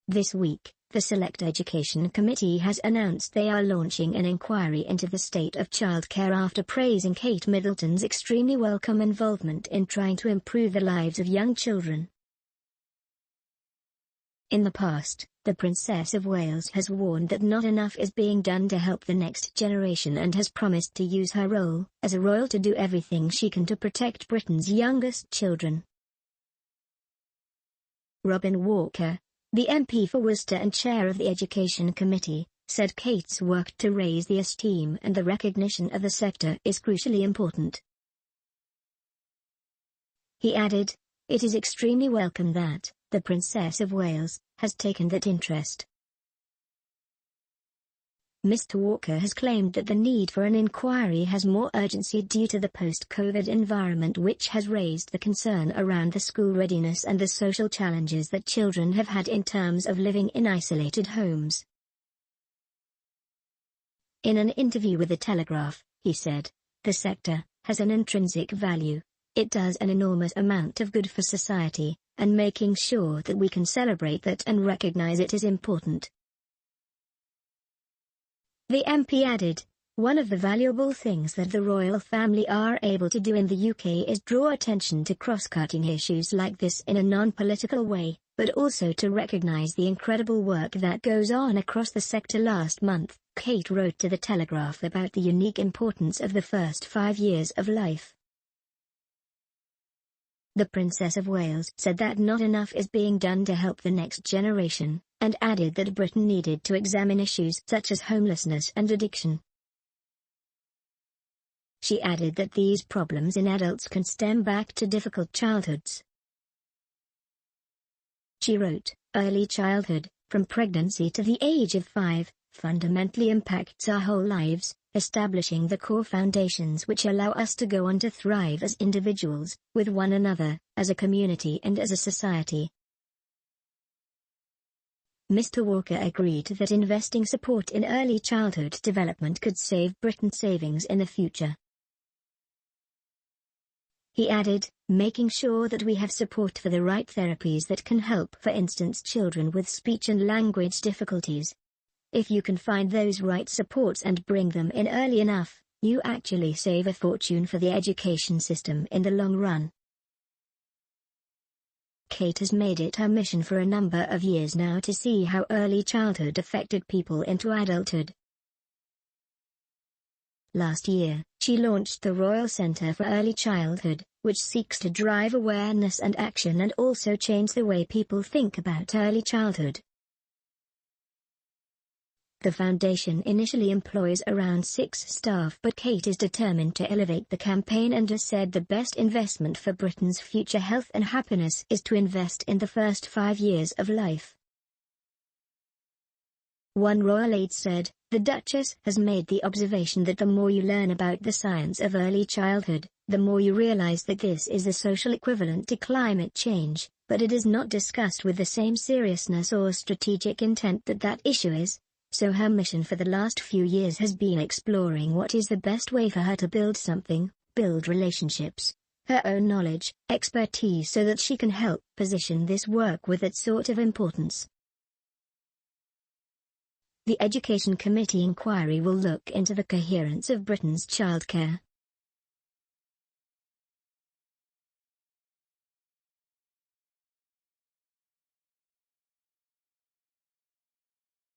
This week, the Select Education Committee has announced they are launching an inquiry into the state of childcare after praising Kate Middleton's extremely welcome involvement in trying to improve the lives of young children. In the past, the Princess of Wales has warned that not enough is being done to help the next generation and has promised to use her role as a royal to do everything she can to protect Britain's youngest children. Robin Walker, the MP for Worcester and chair of the Education Committee, said Kate's work to raise the esteem and the recognition of the sector is crucially important. He added, "It is extremely welcome that the Princess of Wales has taken that interest." Mr. Walker has claimed that the need for an inquiry has more urgency due to the post-COVID environment, which has raised the concern around the school readiness and the social challenges that children have had in terms of living in isolated homes. In an interview with The Telegraph, he said, "The sector has an intrinsic value. It does an enormous amount of good for society, and making sure that we can celebrate that and recognize it is important." The MP added, "One of the valuable things that the royal family are able to do in the UK is draw attention to cross-cutting issues like this in a non-political way, but also to recognise the incredible work that goes on across the sector." Last month, Kate wrote to The Telegraph about the unique importance of the first 5 years of life. The Princess of Wales said that not enough is being done to help the next generation, and added that Britain needed to examine issues such as homelessness and addiction. She added that these problems in adults can stem back to difficult childhoods. She wrote, "Early childhood, from pregnancy to the age of 5, fundamentally impacts our whole lives, establishing the core foundations which allow us to go on to thrive as individuals, with one another, as a community and as a society." Mr. Walker agreed that investing support in early childhood development could save Britain savings in the future. He added, "Making sure that we have support for the right therapies that can help, for instance, children with speech and language difficulties. If you can find those right supports and bring them in early enough, you actually save a fortune for the education system in the long run." Kate has made it her mission for a number of years now to see how early childhood affected people into adulthood. Last year, she launched the Royal Centre for Early Childhood, which seeks to drive awareness and action and also change the way people think about early childhood. The foundation initially employs around 6 staff, but Kate is determined to elevate the campaign and has said the best investment for Britain's future health and happiness is to invest in the first 5 years of life. One royal aide said, "The Duchess has made the observation that the more you learn about the science of early childhood, the more you realize that this is the social equivalent to climate change, but it is not discussed with the same seriousness or strategic intent that that issue is. So her mission for the last few years has been exploring what is the best way for her to build something, build relationships, her own knowledge, expertise, so that she can help position this work with that sort of importance." The Education Committee inquiry will look into the coherence of Britain's childcare